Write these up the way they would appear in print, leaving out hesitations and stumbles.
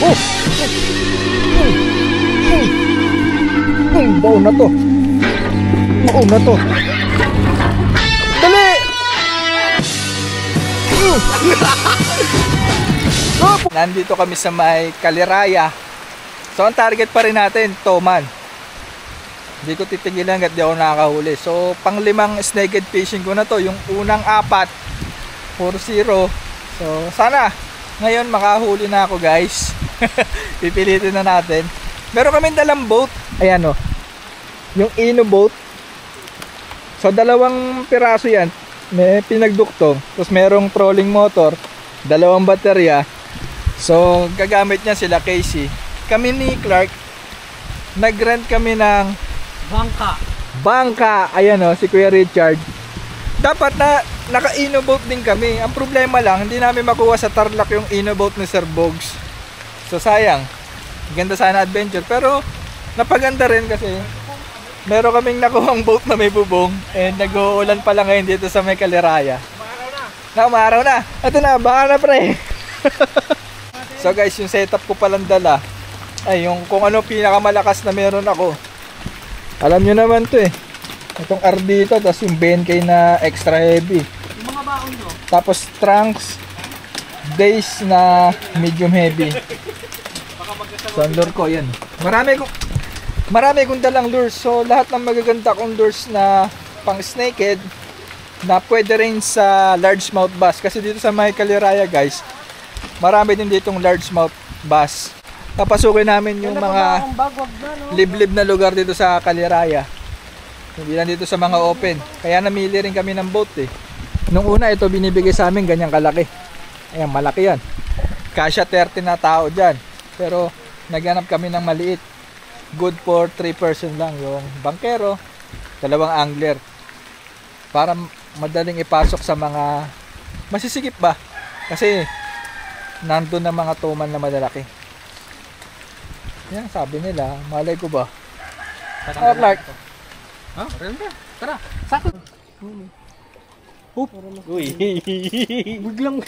Oh! Baon na to. Baon na to. Dali! Nandito kami sa may Caliraya. So ang target pa rin natin, toman. Hindi ko titigilan hanggat di ako nakakahuli. So pang-limang snake fishing ko na to. Yung unang 4, 4-0. So sana ngayon makahuli na ako, guys. Pipilitin na natin. Meron kaming dalang boat. Ayan o. Yung Ino boat. So 2 piraso yan. May pinagduktong. Tapos merong trolling motor. 2 baterya. So gagamit niya sila Casey. Kami ni Clark, nag-rent kami ng bangka. Ayan o, si Kuya Richard. Dapat na naka-Ino boat din kami. Ang problema lang, hindi namin makuha sa Tarlac yung Ino boat ni Sir Bogs. So sayang. Ganda sana adventure. Pero napaganda rin kasi meron kaming nakuhang boat na may bubong. And nag-uulan pa lang ngayon dito sa may Caliraya. Umaraw na. Ito na, baka na pre. So guys, yung setup ko palang dala ay yung kung ano pinakamalakas na meron ako. Alam nyo naman to eh. Itong Ardito, tapos yung BNK na extra heavy. Yung mga baon nyo. Tapos trunks, days na medium heavy. So ang lure ko, yan. Marami kong dalang lures. So lahat ng magaganda kong lures na pang snakehead na pwede rin sa largemouth bass. Kasi dito sa may Caliraya, guys, marami din ditong largemouth bass. Papasukin namin yung mga liblib na lugar dito sa Caliraya. Hindi lang dito sa mga open. Kaya namili rin kami ng boat eh. Nung una ito binibigay sa amin ganyang kalaki. Ayan, malaki yan. Kasya 30 na tao dyan. Pero naghanap kami ng maliit. Good for 3 person lang. Yung bangkero, 2 angler. Para madaling ipasok sa mga masisikip ba. Kasi nandun na mga tuman na malalaki. Yan, sabi nila, malay ko ba? Clark. Ha? Tara, sakto. Uy. Biglang.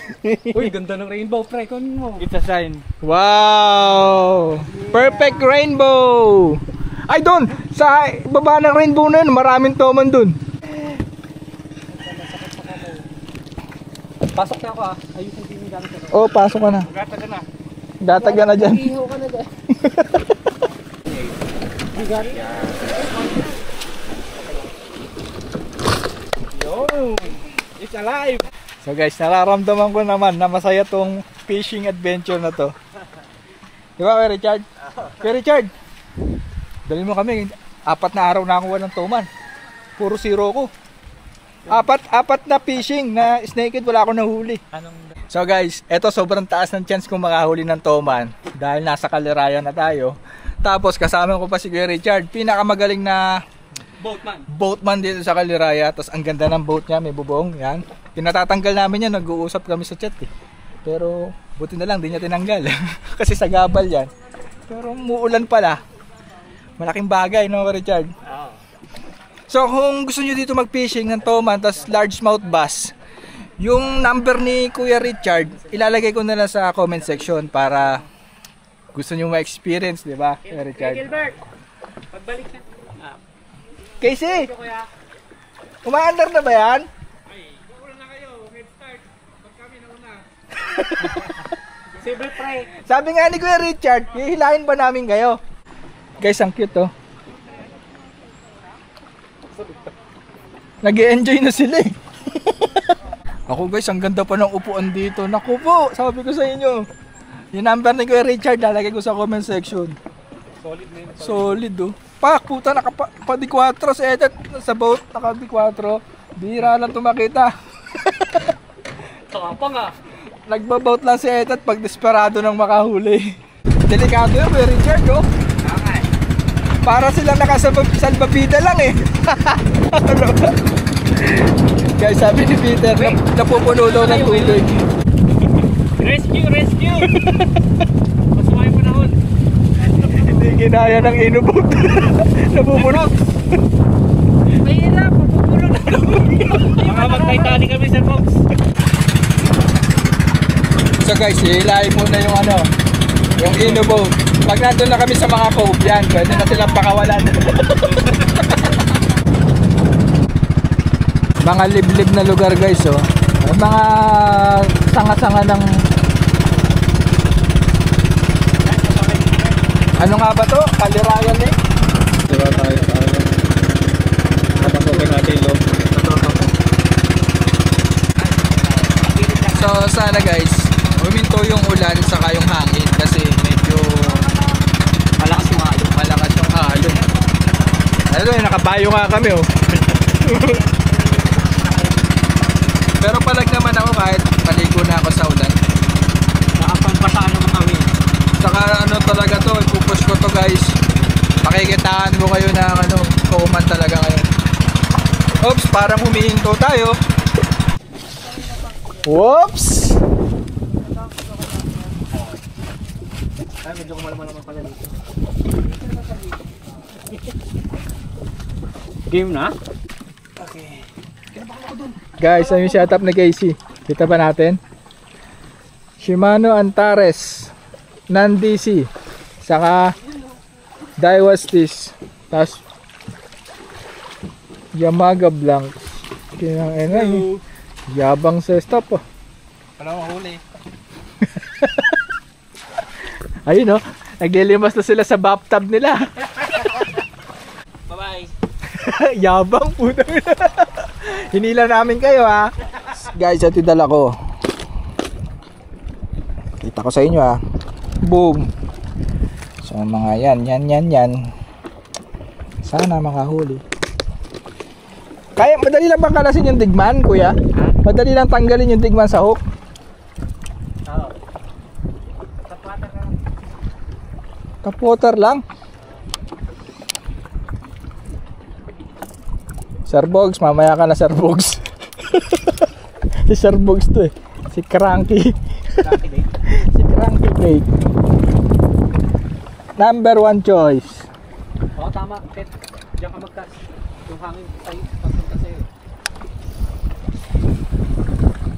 Uy, ganda ng rainbow, pre. Kunin mo. It's a sign. Wow! Perfect rainbow! Ay, doon! Sa baba ng rainbow na yun, maraming toman doon. Pasok na ako ha. Ayusin din yung gamit ko. Oh, pasok ka na. Gata ka na. Gata ka na dyan. Iho ka na dyan. Yo! It's alive! So guys, nararamdaman ko naman na masaya tong fishing adventure na to. Di ba, Kuya Richard? Kuya Richard! Dali mo kami. 4 na araw na ako walang tuman. Puro 0 ko. 4 na fishing na snakehead, wala akong nahuli. So guys, eto sobrang taas ng chance kong makahuli ng toman dahil nasa Caliraya na tayo. Tapos kasama ko pa si Kuya Richard, pinakamagaling na boatman dito sa Caliraya. Tapos ang ganda ng boat niya, may bubong, yan. Pinatatanggal namin yan, nag-uusap kami sa chat eh. Pero buti na lang, di niya tinanggal. Kasi sa gabal yan. Pero muulan pala. Malaking bagay, no, Richard? So kung gusto nyo dito mag-fishing ng toman, tas largemouth bass, yung number ni Kuya Richard, ilalagay ko na lang sa comment section para gusto nyo ma-experience, di ba, Kuya Richard? Gilbert, pagbalik na. Casey! Umaandar na ba yan? Ay, una na kayo, head start. Pag kami na una. Simple pre. Sabi nga ni Kuya Richard, hihilahin ba namin kayo? Guys, ang cute oh. Nag-e-enjoy na sila eh. Ako guys, ang ganda pa ng upuan dito. Naku po, sabi ko sa inyo. Yung number ni Kuya Richard, lalagay ko sa comment section. Solid na yun. Solid oh. Pak, puta, naka-4 sa edit sa boat, naka-4. Bihira lang tumakita. Takapang ah. Nagbabout lang si Etat pag desperado ng makahuli. Delikado yun, Kuya Richard oh. Para silang nakasalbabida lang eh. Guys, sabi ni Peter, napupuno daw ng tubig. Rescue! Masumay mo nahon. Hindi ginaya ng inubot. Napupuno. Mahirap, mapupuno na tubig. Mga mag-Titanic kami sa box. So guys, hihilahin muna yung ano, Yung Inu boat. Pag nandun na kami sa mga cove, yan, pwede na silang pakawalan. Mga liblib na lugar guys, oh. Mga sanga-sanga ng... Ano nga ba to? Kalirayan eh. Diba tayo sa ano? Napasokin natin loob. So sana guys, huminto yung ulan saka yung hangin kasi medyo Malakas yung halo. malakas yung alon. Ano eh, nakabayo nga kami oh. Pero palag naman ako kahit maligo na ako sa ulan. Nakapampasaan naman kami. Saka ano talaga to, ipupush ko to guys. Makikitaan mo kayo na ano, kuman talaga ngayon. Oops, parang humihinto tayo. Whoops! Ay, medyo kumalaman naman pala dito. Game na? Okay. Guys, ano yung setup na Casey? Kita ba natin? Shimano Antares non-DC saka Daiwa Stis, tapos Yamaga Blanks. Kinang yabang sa stop oh. Wala mahuli. Ayun oh, naglilimas na sila sa bathtub nila. Bye-bye. Yabang puta. Hinila namin kayo ha. Guys, ito dala ko. Kita ko sa inyo ha. Boom. So mga yan. Sana makahuli. Kaya madali lang bang kalasin yung digman, kuya? Madali lang tanggalin yung digman sa hook. Oo. Tap water lang. Sir Bogs, mamaya ka na Sir Bogs. Si Sir Bogs to eh. Si Cranky. Si Cranky Cake. Number 1 choice. Oo, tama. Pet. Diyan ka magkas. Yung hangin sa'yo. Pagpunta sa'yo.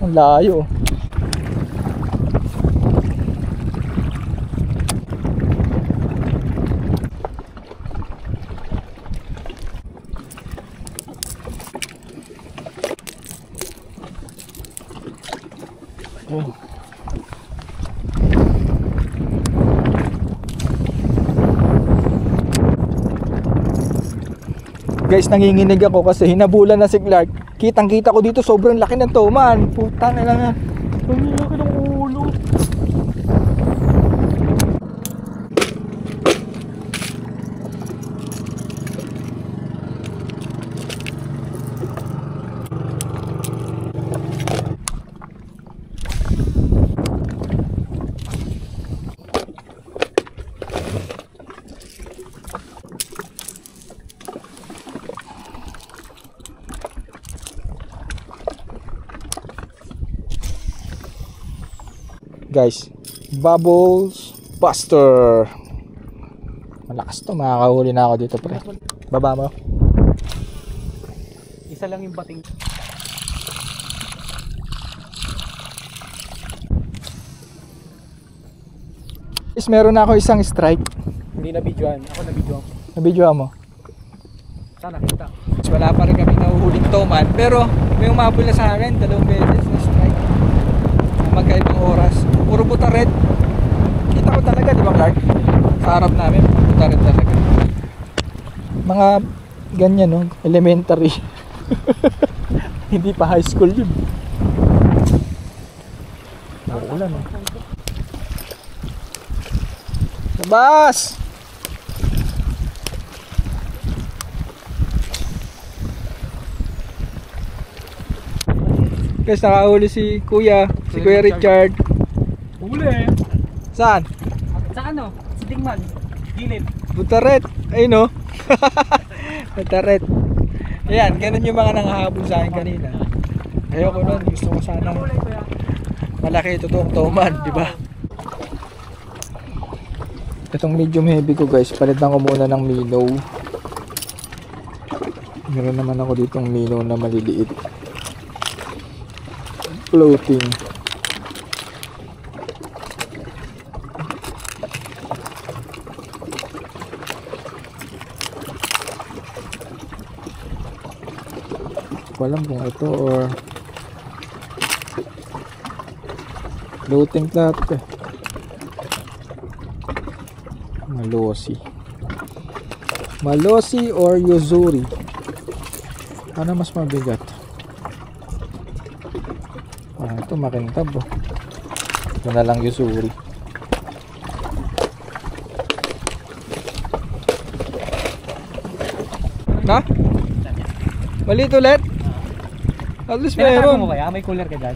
Ang layo. Oh. Guys, nanginginig ako kasi hinabulan na si Clark. Kitang-kita ko dito, sobrang laki ng toman. Putang ina nga. Ang laki ng ulo. Guys, Bubbles Buster. Malakas to, makakahuli na ako dito pre. Baba mo. Isa lang yung bating. Guys, meron na ako isang strike. Hindi na videoan. Ako na videoan. Nabidyoan mo. Sana kita. Mas wala pa rin kami nahuhuling toman. Pero may umabol na sa akin, 2 beses na strike. Magkaibang oras. Puro buta red. Kita ko talaga, di ba Clark? Sa harap namin, buta red talaga. Mga ganyan no, elementary. Hindi pa high school yun. Ulan no. Labas! Guys, nakahuli si Kuya Richard. Huli. Saan? Sa ano? Sa Dingman. Gilid. Butaret. Ayun no. Butaret. Ayan, ganun yung mga nangahabol sa akin kanina. Ayoko nun, gusto ko sana malaki totoong toman, di ba? Itong medium heavy ko guys, palitan ko muna ng minnow. Meron naman ako ditong minnow na maliliit. Floating. ko alam kung ito or floating flat eh. Malossi or Yuzuri, ano mas mabigat? Ito makintab oh. Ito na lang Yuzuri. Na? Maliit ulit? At least Meron mo meron. kaya? May cooler ka dyan?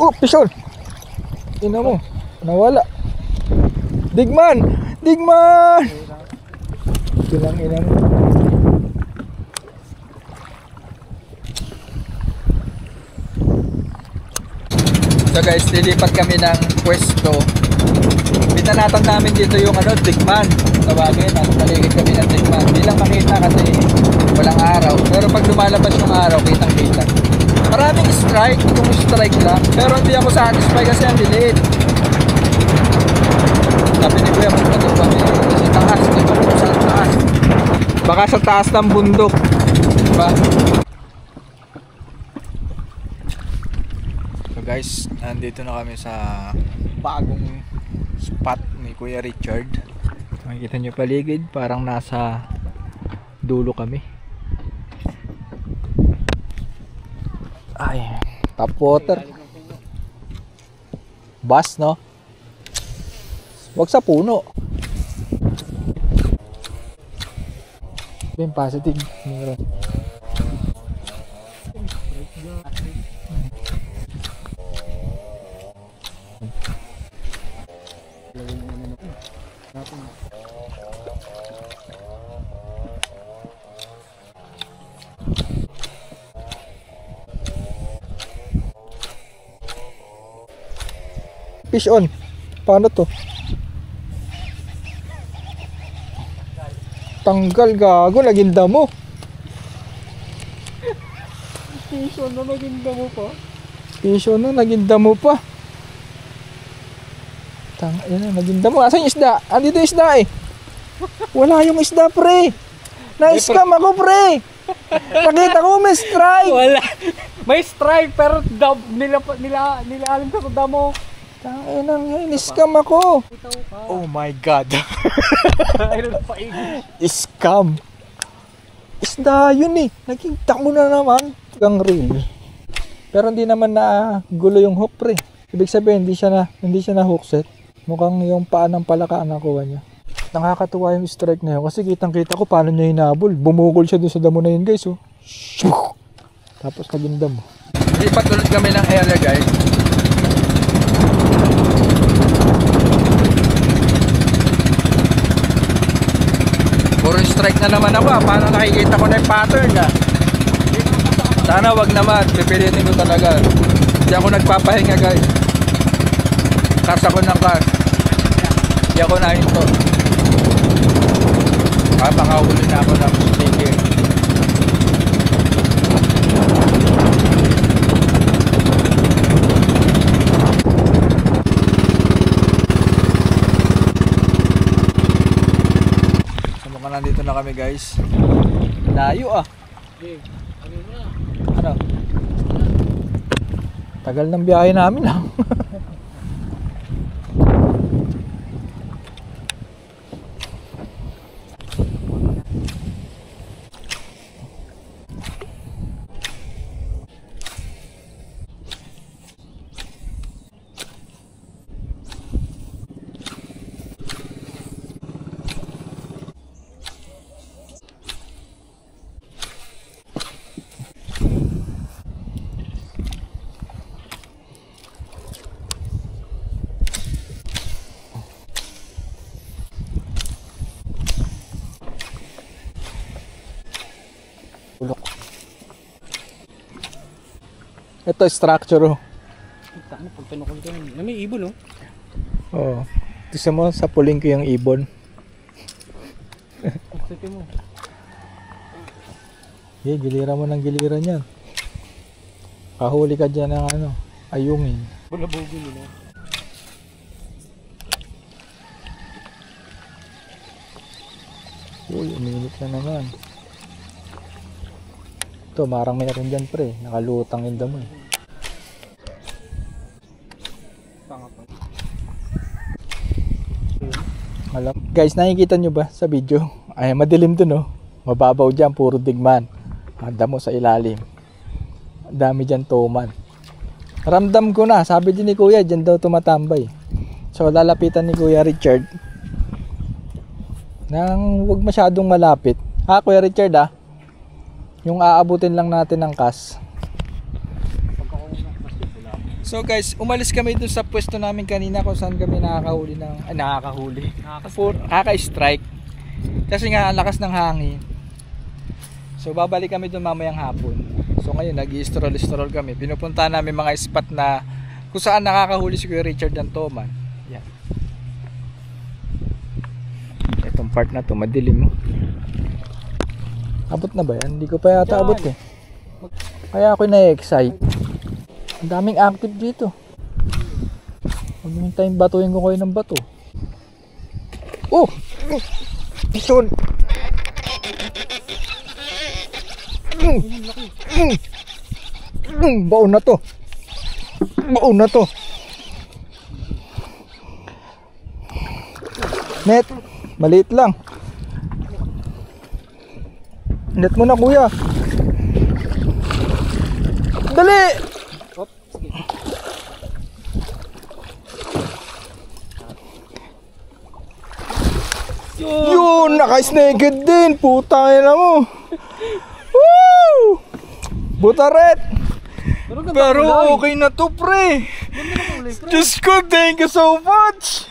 Oh, pison! Ina mo, nawala. Digman! Digman! Bilang ina mo. So guys, lilipat kami ng pwesto. Pinanatan namin dito yung digman. Tawagin, nasa paligid kami ng digman. Hindi lang makita kasi walang araw. Pero pag lumalabas yung araw, kitang kita. Maraming strike, kung strike lang. Pero hindi ako satisfied kasi ang lilit. Sabi ni Kuya, magpatuloy kami sa taas. Dito ko sa taas. Baka sa taas ng bundok. Diba? So guys, nandito na kami sa bagong spot ni Kuya Richard. Makikita nyo paligid, parang nasa dulo kami. Ay, top water. Bus, no? Wag sa puno. Yung positive. Meron. Fish on. Paano to? Tanggal, gago, naging damo. Fish on na naging damo pa. Fish on na naging damo pa. Yan, naging damo. Asan yung isda? Andito yung isda eh. Wala yung isda, pre. Na-scam ako, pre. Nakita ko may strike. Wala. May strike pero nila alam ko damo. Scam ako. Oh my god. Scam. Isda yun eh. Nakita mo na naman. Gang reel. Pero hindi naman na gulo yung hook, pre. Ibig sabihin hindi siya na hook set. Mukhang yung paa ng palaka ang nakuha niya. Nakakatuwa yung strike na yun. Kasi kitang kita ko paano niya hinabol. Bumukol siya dun sa damo na yun, guys. Oh. Tapos naging damo. Lipat ulit kami ng area, guys. Puro strike na naman ako. Paano nakikita ko na yung pattern na? Sana wag naman. Pipilitin ko talaga. Hindi ako nagpapahinga, guys. Cast ako ng cast. Hindi ako nahinto. Papakahuli na ako ng sticker. Nandito na kami guys. Layo ah. Ano? Tagal ng biyahe namin ah. Ito structure oh. Ano pag pinukul ko yun? May ibon oh. Oo. Gusto mo sa puling ko yung ibon. Sige mo. Giliran mo ng giliran yan. Kahuli ka dyan ng ano, ayungin. Bulabugin yun oh. Uy, uminit na naman. Ito, marang mayroon dyan pre. Nakalutang yung damo eh. Guys, nakikita nyo ba sa video? Ay, madilim dun oh. Mababaw dyan, puro digman. Ang damo sa ilalim. Ang dami dyan tuman. Ramdam ko na, sabi din ni Kuya, dyan daw tumatambay. So, lalapitan ni Kuya Richard. Nang huwag masyadong malapit. Ha, Kuya Richard ah? Yung aabutin lang natin ng kas. So guys, umalis kami dun sa pwesto namin kanina kung saan kami nakakahuli ng... Nakaka-strike. Kasi nga, ang lakas ng hangin. So babalik kami dun mamayang hapon. So ngayon, nag-i-stroll kami. Pinupunta namin mga spot na kung saan nakakahuli si Kuya Richard ng toman. Yan. Itong part na to, madilim mo. Abot na ba yan? Hindi ko pa yata abot eh. Kaya ako na-excite. Ang daming active dito. Huwag naman tayong batuhin ko kayo ng bato. Oh! Bison! Baon na to. Baon na to. Net, maliit lang. Net mo na kuya. Dali! Yun! Naka-snaked din! Putangin na mo! Woo! Butaret! Pero okay na to pre! Diyos ko, thank you so much!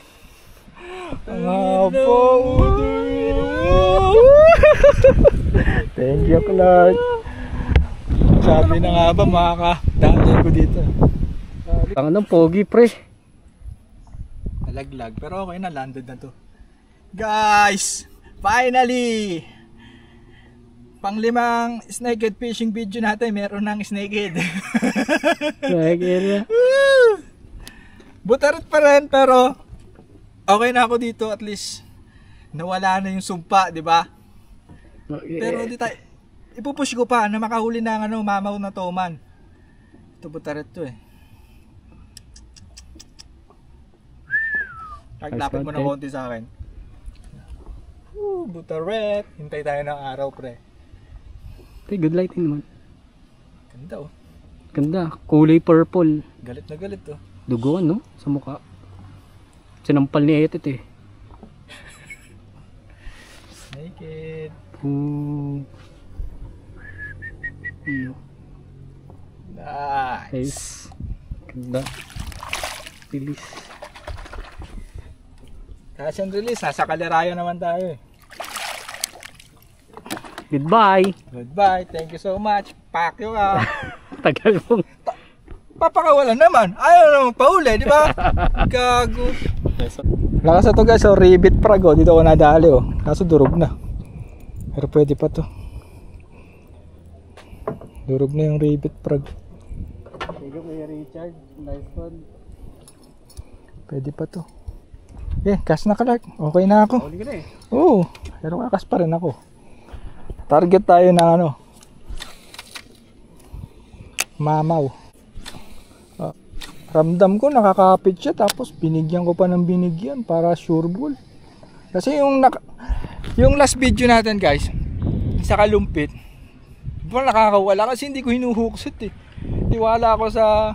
Thank you, Clark. Sabi na nga ba, makakadaan ko dito. Tangan ng pogi pre. Nalaglag, pero okay na, landed na to. Guys, finally! Panglimang snakehead fishing video natin, meron ng snakehead. Snakehead. Butarit pa rin, pero okay na ako dito, at least nawala na yung sumpa, di ba? Okay. Pero di tayo, ipupush ko pa na makahuli ng ano, mamaw na toman. Ito butarit to eh. Paglapit mo ng konti sa akin. Butaret. Hintay tayo ng araw pre. Good lighting naman. Ganda oh. Ganda, kulay purple. Galit na galit oh. Dugo no? Sa mukha. Sinampal ni Etit eh. Naked. Nice. Ganda. Release. Catch and release. Nasa Kalirayo naman tayo eh. Goodbye. Goodbye. Thank you so much. Pakyo ka. Tagal mong. Papakawalan naman. Ayaw naman pauli, di ba? Gago. Lakas na to guys. So, ribbit frog oh. Dito ako nadali oh. Kaso durog na. Pero pwede pa to. Durog na yung ribbit frog. Thank you Kuya Richard. Nice one. Pwede pa to. Cast na Clark. Okay na ako. Huli ka na eh. Oo, pero kakas pa rin ako. Target tayo ng ano, mamaw. Ramdam ko nakakapit siya, tapos binigyan ko pa ng binigyan para sure ball. Kasi yung last video natin guys, sa kalumpit, nakakawala kasi hindi ko hinuhuksit eh. Tiwala ako sa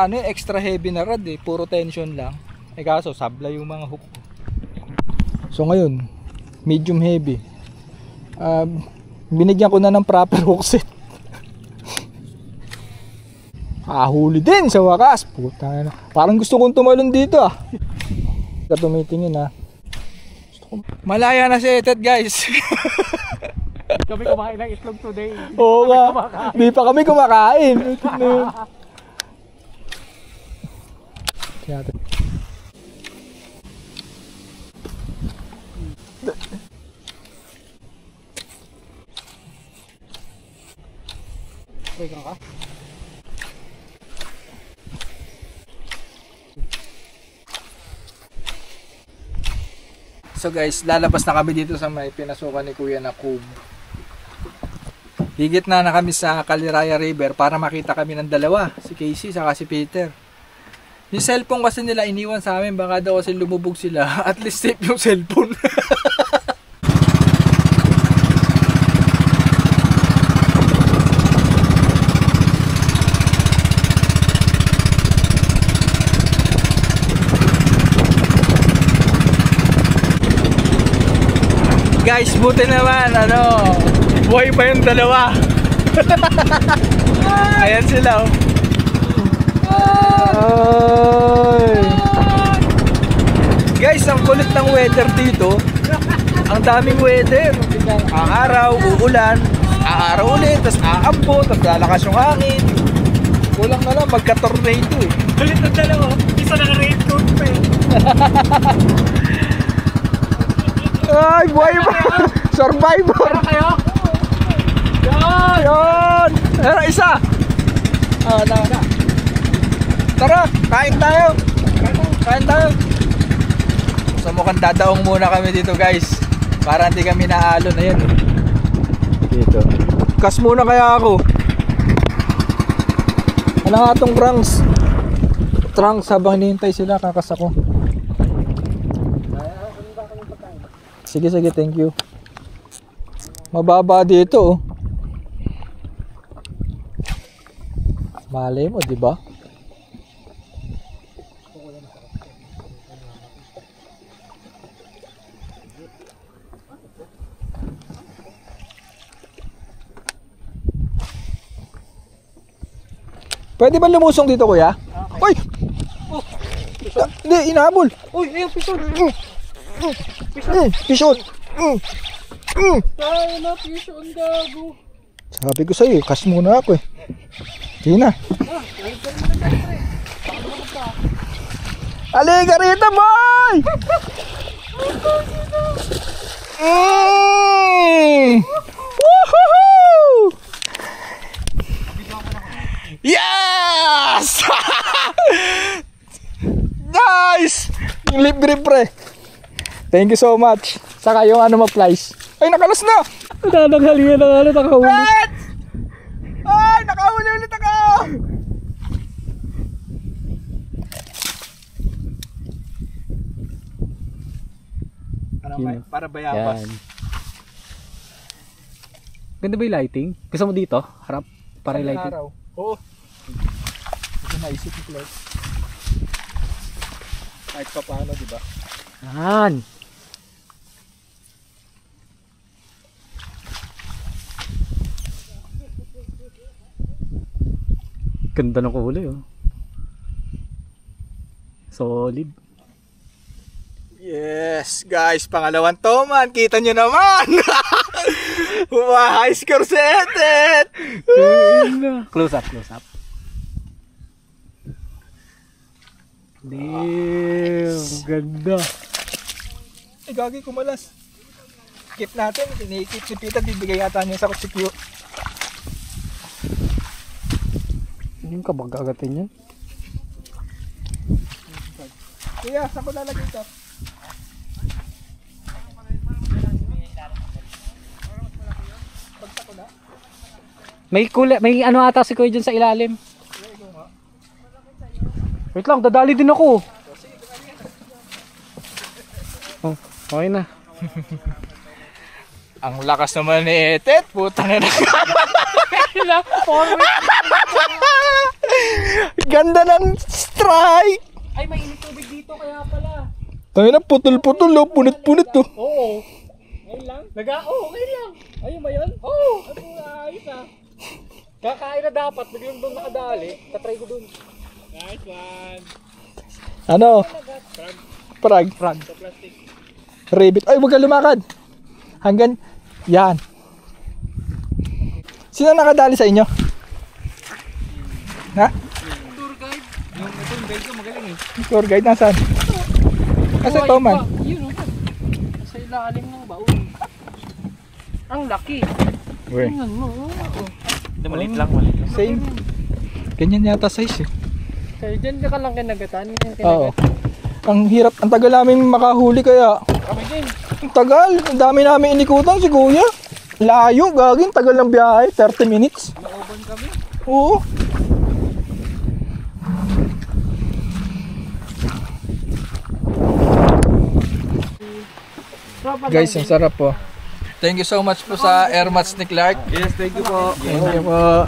ano, extra heavy na rod eh, puro tension lang. Kaso sabla yung mga hook. So ngayon, medium heavy. Binigyan ko na ng proper hook set. Huli din sa wakas. Puta na. Parang gusto kong tumalon dito ah. Tumitingin ah. Malaya na si Etet guys. Kami kumain ng itlog today. Oo nga. Di pa kami kumakain. Pegang ka? So guys, lalabas na kami dito sa may pinasukan ni Kuya na cove. Higit na kami sa Caliraya River para makita kami ng dalawa, si Casey saka si Peter. Yung cellphone kasi nila iniwan sa amin, baka daw kasi lumubog sila. At least safe yung cellphone. Guys, buti naman, buhay pa yung dalawa. Ayan sila, oh. Guys, ang kulit ng weather dito. Ang daming weather. Aaraw, uulan, aaraw ulit, tapos aambo, tapos lalakas yung hangin. Kulang na lang, magka-tornado eh. Kulit ng dalawa, isa naka-raincoat pa eh. Ay, buhay pa! Survivor! Tara kayo! Yan! Yan! Isa! Tara! Kain tayo! Kain tayo! So mukhang dadaong muna kami dito guys, para hindi kami naalo na yan. Dito. Kas muna kaya ako. Ano nga itong trunks habang hinihintay sila, kakas ako. Sige, thank you. Mababa dito oh. Malay mo, di ba? Pwede ba lumusong dito, kuya? Uy! Hindi, inahabol. Uy, ayun, pison! Pison! Tayo na, pison, gago! Sabi ko sa'yo, kas muna ako eh. Sige na. Halika rito, boy! Woohoo! Yes! Nice! Libre pre. Thank you so much. Saka yung ano mo flies. Ay, nakalas na! Nananghalian na nga, nakahuli. What? Ay, nakahuli ulit ako! Para bayabas. Yan. Ganda ba yung lighting? Gusto mo dito? Harap? Para yung lighting? Oo. Ito naisip yung flight. Kahit pa paano, diba? Yan. Ganda ng kulay oh. Solid. Yes, guys, pangalawang toman. Kita nyo naman. High score si Etet. Close up, close up. Damn, ganda. Ay, gagi kumalas. Keep natin. Kinikip si Peter. Bibigay yata niya sa kusikyo. Hindi ka ba gagatin yan? Kuya, saan ko lalagay ito? Bagsak ko na? May ano ata si Kuya dyan sa ilalim. Wait lang, dadali din ako. Oh, okay na. Ang lakas naman ni Etet, puta na Ganda ng strike! Ay, may init tubig dito kaya pala. Tayo na, putol-putol, no? Punit-punit to. Oo. Ayun lang. Okay lang. Ayun ba yun? Oo. Ayos ah. Kakain na dapat. Biglang doon nakadali. Tatry ko doon. Nice one. Ano? Frag. Sa plastic. Rabbit. Ay, huwag ka lumakad. Hanggang, yan. Sino nakadali sa inyo? Ha? Tour guide. Yung guide ko magaling eh. Tour guide, nasaan? Kasi ito man. Yun o. Sa ilalim ng baon. Ang laki. Uy. Tingnan mo. Maliit lang. Same. Ganyan yata size eh. Kaya dyan ka lang kinagatan. Oo. Ang hirap, ang tagal namin makahuli kaya. Kami din. Ang tagal, ang dami namin inikutan si Kuya. Layo, gagin, tagal ng biyahe, 30 minutes. Nauban kami. Oo. Guys, ang sarap po. Thank you so much po sa Airmats ni Clark. Yes, thank you po. Thank you po.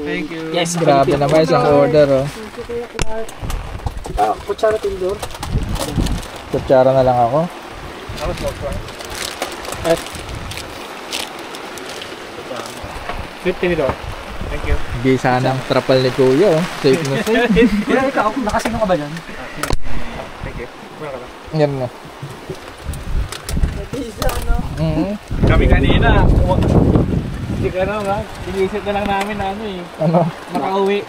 Thank you. Yes, Grabe naman isang order oh. Kutsara tindor. Kutsara na lang ako. At 50 nito. Thank you. Gisa ng trapal ni Kuya oh. Safe na safe. Kuya, ikaw, nakasino ka ba dyan? Thank you. Yan na. Pizza, no? Kami kanina. Hindi ka na ba? Inisip na lang namin na ano eh. Ano? Makauwi.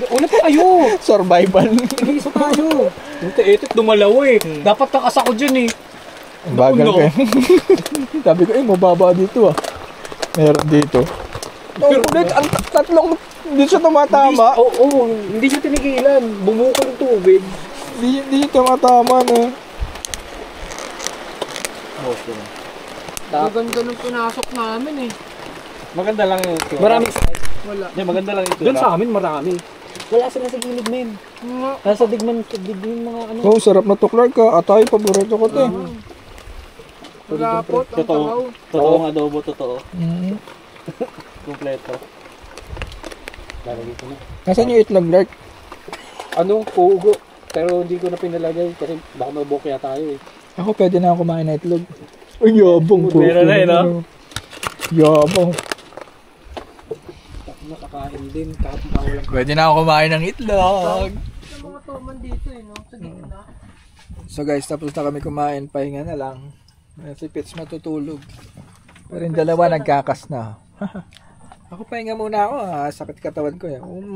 Una pa kayo! Survival. Nag-iisa tayo! Yung teetet dumalaw eh. Dapat takas ako dyan eh. Ang bagal ko eh. Sabi ko mababa dito ah. Meron dito. Ang kulit, ang tatlong hindi siya tumatama. Oo, hindi siya tinigilan. Bumuko ng tubig. Hindi siya tumatama no. Maganda nung pinasok namin eh. Maganda lang yung ito. Maraming size. Wala. Hindi, maganda lang ito. Doon sa amin marami. Wala sila sa gilid men. Nasa digman mga ano. Oh, sarap na to Clark ka. Atay, paborito ko to eh. Lapot, ang Totoo. tawaw. Totoong adobo, totoo. Kompleto. Lalagay ko na. Nasaan yung itlog Clark? Anong pugo? Pero hindi ko na pinalagay kasi baka mabukya tayo eh. Ako pwede na ako kumain na itlog. Ay, yabang po. Meron na eh, no? Yabang. Nakakain din kahit makawalan. Pwede na ako kumain ng itlog. Sa mga tuman dito eh, no? Sa gitna. So guys, tapos na kami kumain. Pahinga na lang. Si Pits matutulog. Pero yung dalawa nagkakas na. Ako pahinga muna ako. Sakit katawan ko.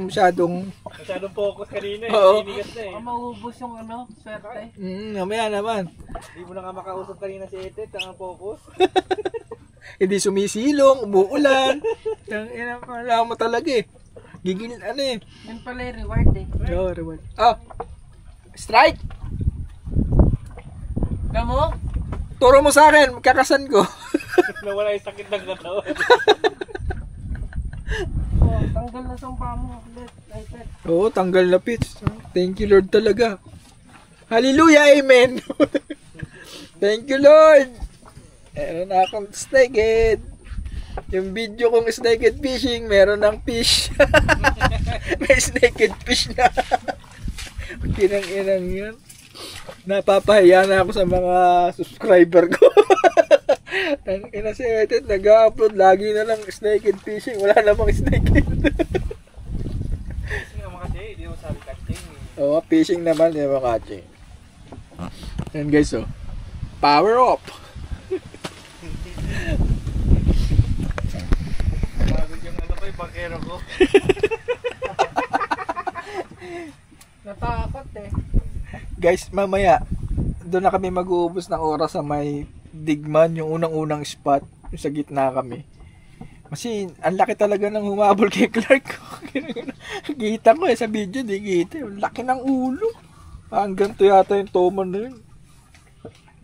Masyadong... Masyadong focus kanina eh. Oo. Inigas na eh. Maubos yung ano, swerte. Mamaya naman. Hindi mo na nga makausap kanina si Etet. Ang focus. Hindi sumisilong, umuulan. Wala mo talaga eh. Gigil, ano eh. Yan pala yung reward eh. No, reward. Ah! Strike! Gamo? Turo mo sa akin, kakasan ko. Nawala yung sakit ng katawan. Oh, tanggal na sumpa mo. Oo, tanggal na Pits. Thank you Lord talaga. Hallelujah, amen. Thank you Lord. Meron na akong snake head. Yung video kong snake head fishing, meron ng fish. May snake head fish na. Kinang-inang yun. Napapahiya na ako sa mga subscriber ko. Ina si Etet, nag-upload lagi na lang snake head fishing. Wala namang snake head. Fishing naman kasi, hindi mo sabi catching. Oo, fishing naman, hindi mo catching. Yan guys, oh. Power up! Pagod yung ano ko, yung bangkero ko. Natakot eh. Guys, mamaya, doon na kami mag-uubos ng oras sa may Digman, yung unang-unang spot, yung sa gitna kami. Kasi, ang laki talaga ng humabol kay Clark. Kita ko sa video, di kita. Laki ng ulo. Hanggang to yata yung toman na yun.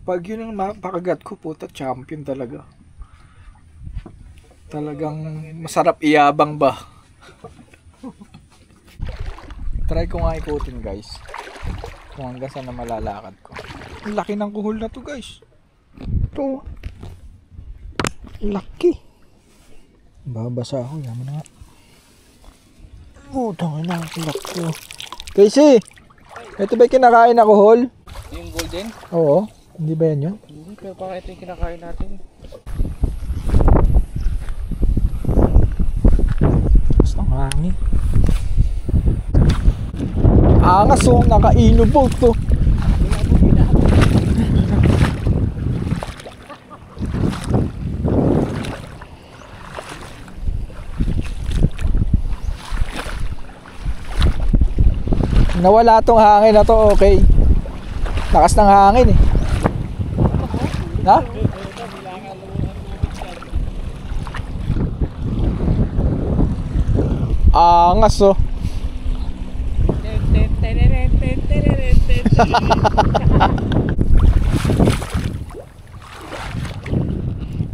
Pag yun ang mapakagat ko, puta, champion talaga. Talagang masarap iyabang ba. Try ko nga ikutin guys. Kung hanggang saan na malalakad ko. Ang laki ng kuhol na to guys. Ito. Laki. Babasa ako. Yaman na nga. Oh, tangin na. Laki. Casey! Ito ba yung kinakain na kuhol? Yung golden? Oo. Hindi ba yan yun? Hindi, pero parang ito yung kinakain natin. Basta ang hangin. Angas oh, naka-inubog to. Nawala tong hangin na to, okay. Lakas ng hangin eh. Ha? Angas oh.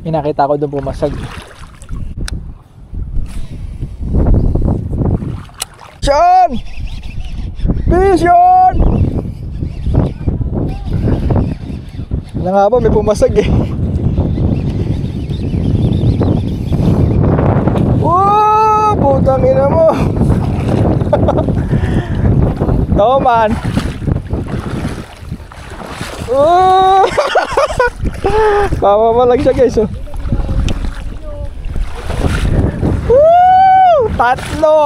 Pinakita ko doon pumasag. Sean! Vision! Wala nga ba, may pumasag eh. Wow! Putang ina mo! Toman! Oh! Pamalag siya guys oh. Woo! Tatlo!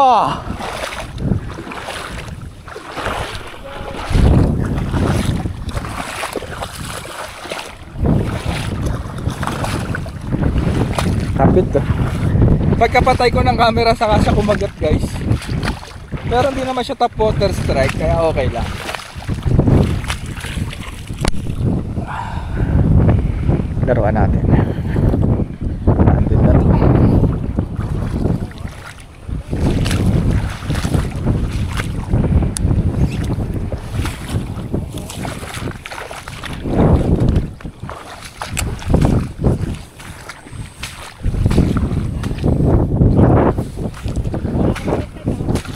Kapit to. Pagkapatay ko ng camera saka siya kumagat guys. Pero hindi naman siya top water strike kaya okay lang. Laruan natin. Andun na to.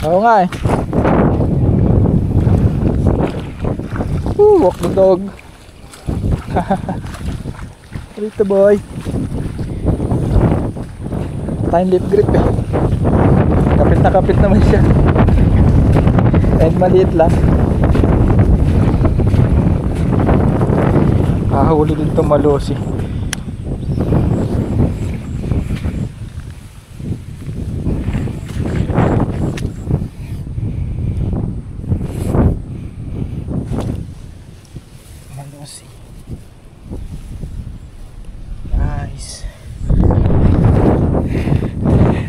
Oo nga eh. Walk the dog. Rito boy. Tayong lip grip eh. Kapit na kapit naman siya. And maliit lang. Huli din itong malosi. Malosi. Nice.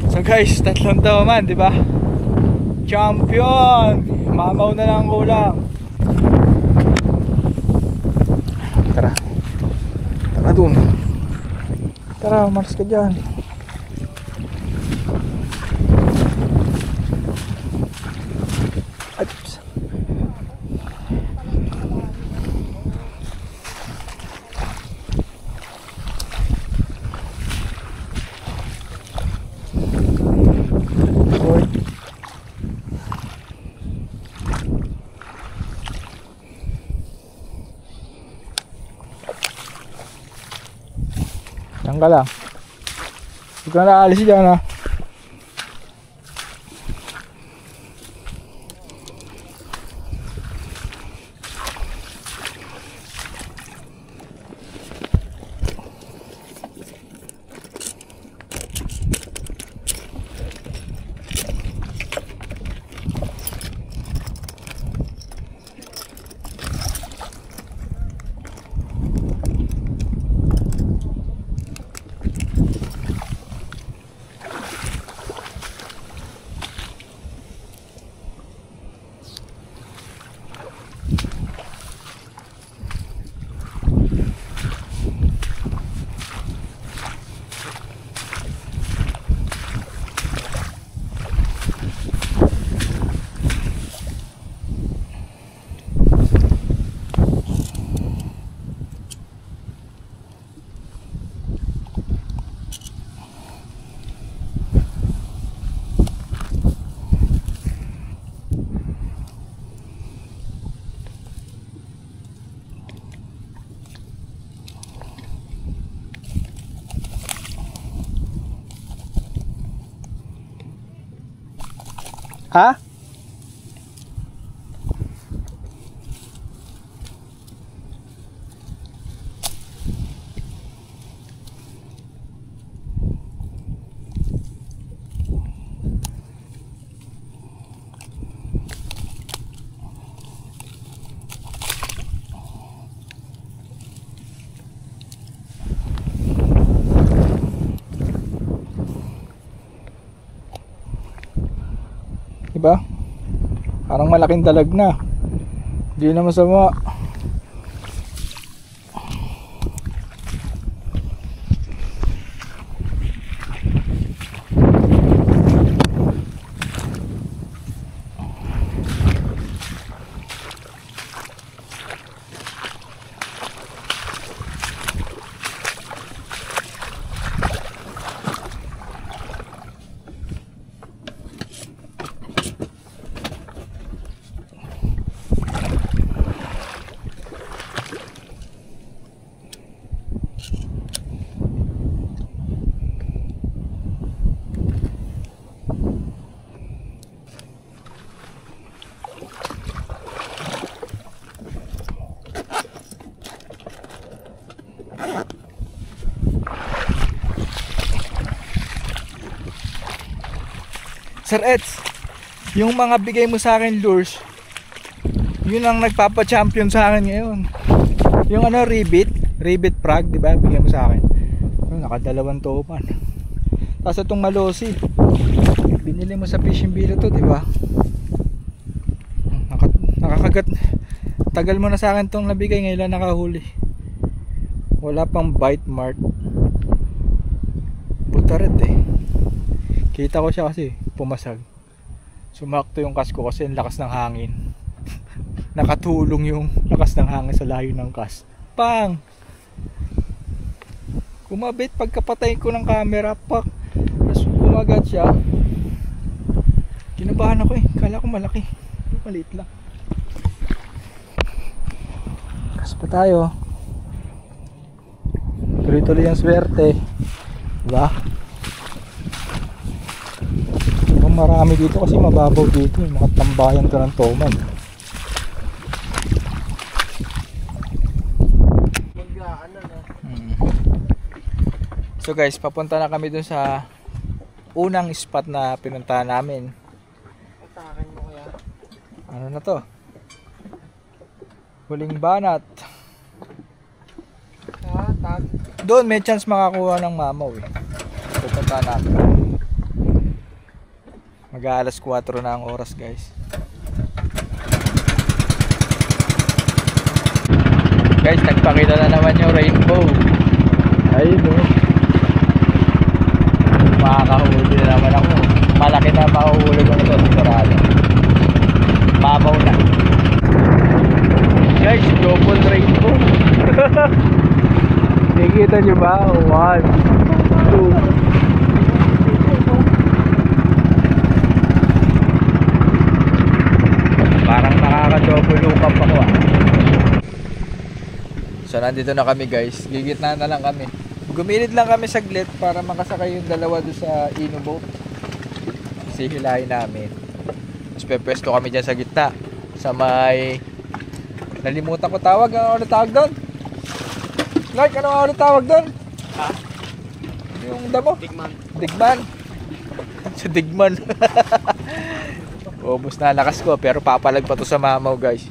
So guys, tatlong toman, di ba? Champion! Mamaw na lang kulang. Tara. Tara dun. Tara, mars ka dyan. Oops. Boy. Diyan ka lang. Huwag ka na aalis dyan ha. Ha? Diba? Parang malaking dalag na. Hindi na masama. Sir Eds, yung mga bigay mo sa akin lures, yun ang nagpapa-champion sa akin ngayon. Yung ano, ribbit frog, di ba? Bigay mo sa akin. Nakadalawang topan. Tapos itong malosi, binili mo sa fishing bilo to, di ba? Nakakagat. Tagal mo na sa akin tong nabigay, ngayon lang nakahuli. Wala pang bite mark. Butaret eh. Kita ko siya kasi pumasag. Sumakto yung kas ko kasi ang lakas ng hangin. Nakatulong yung lakas ng hangin sa layo ng kas. Pang! Kumabit pagkapatay ko ng camera, pak. Tapos kumagat siya. Kinabahan ako eh. Kala ko malaki. Maliit lang. Kas pa tayo. Tuloy-tuloy ang swerte. Diba? Marami dito kasi mababaw dito, makatambayan ka ng toman. So guys, papunta na kami dun sa unang spot na pinuntahan namin. Atakan mo kaya. Ano na to? Huling banat. Tag. Doon may chance makakuha ng mamaw eh. Pupunta namin. Mag-aalas 4 na ang oras guys. Guys, nagpakita na naman yung rainbow. Ayun o. Makakahuli na naman ako. Malaki na mahuhuli ko nito. Sigurado. Mamaw na. Guys, double rainbow. Nakikita nyo ba? 1, 2. Parang nakaka-double look up ako ah. So nandito na kami guys. Gigitna na lang kami. Gumilid lang kami saglit para makasakay yung dalawa doon sa Inu boat. Kasi hilahin namin. Tapos pepwesto kami dyan sa gitna. Sa may... Nalimutan ko tawag. Ano tawag doon? Clark, ano tawag doon? Ha? Yung damo? Digman. Digman. Sa Digman. Ubus na lakas ko pero papalag pa to sa mamaw guys.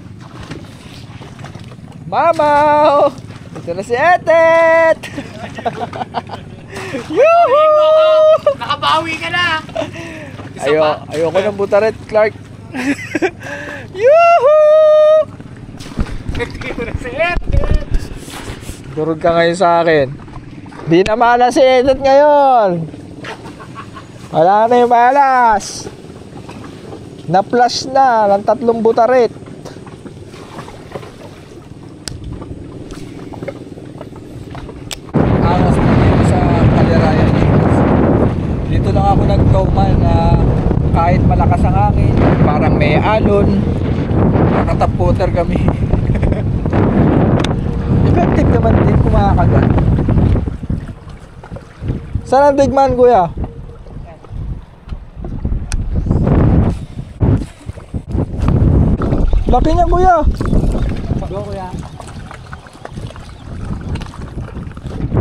Mamaw! Ito na si Etet! Yuhuu! Nakabawi ka na! Ayoko ng butaret, Clark. Yuhuu! Ito na si Etet! Durog ka ngayon sa akin. Di na malas si Etet ngayon. Wala na yung malas. Na-flush na ng 3 butaret. Angas na dito sa Kalirayan. Dito lang ako nagtawman na kahit malakas ang hangin, parang may alon, nakataputer kami. Effective naman din kumakagat. Saan ang Digman, kuya? Laki niya kuya. Go kuya.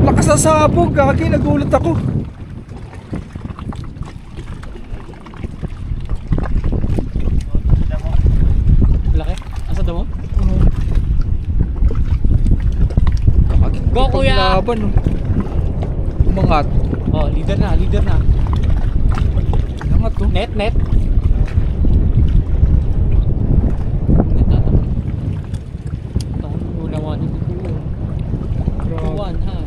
Lakas na sabog, gagi, nagulat ako. Laki? Asa daw mo? Go kuya! Paglaban, oh. Umangat. Oh, leader na, leader na. Umangat, oh. Net, net. Net na. Ito, ulawan ito. Ulawan, ha?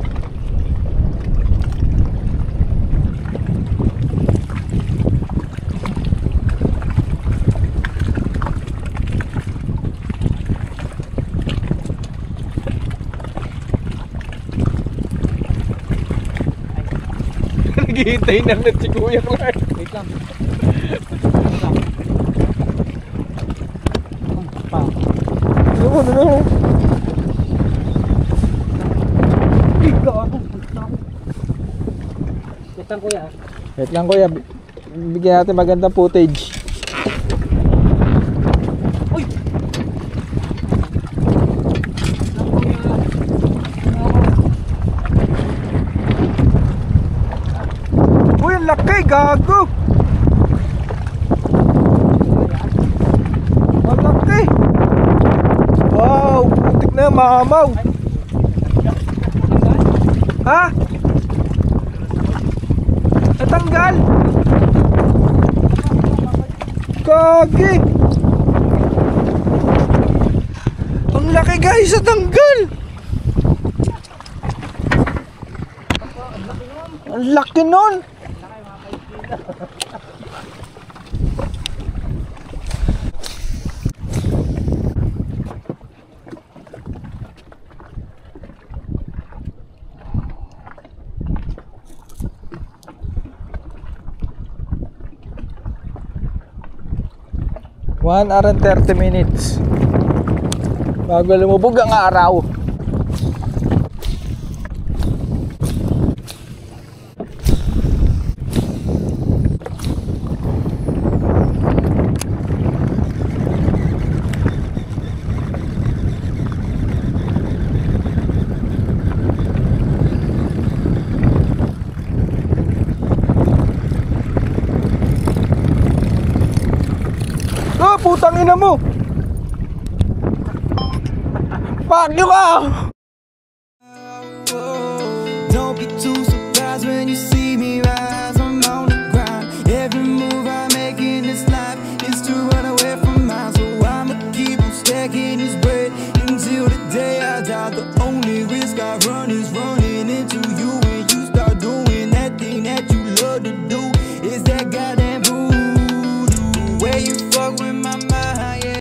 Naghihintay ng net si Kuya Clark. Wait lang. Wait lang. Pa. Ano? Wait lang kuya. Wait lang kuya, bigyan natin magandang footage. Uy! Uy, ang laki, gago! Ang laki! Wow, putik na yung mamaw! Ha? Natanggal! Gagi! Ang laki guys, natanggal! Ang laki nun! One hour and 30 minutes bago lumubog ang araw. Ah, putang ina mo! Fuck you ka! Don't be too surprised when you see me rise. I'm on the ground. Every move I make in this life is to run away from mine. So I'ma keep on stacking this bread until the day I die. The only risk I run is run.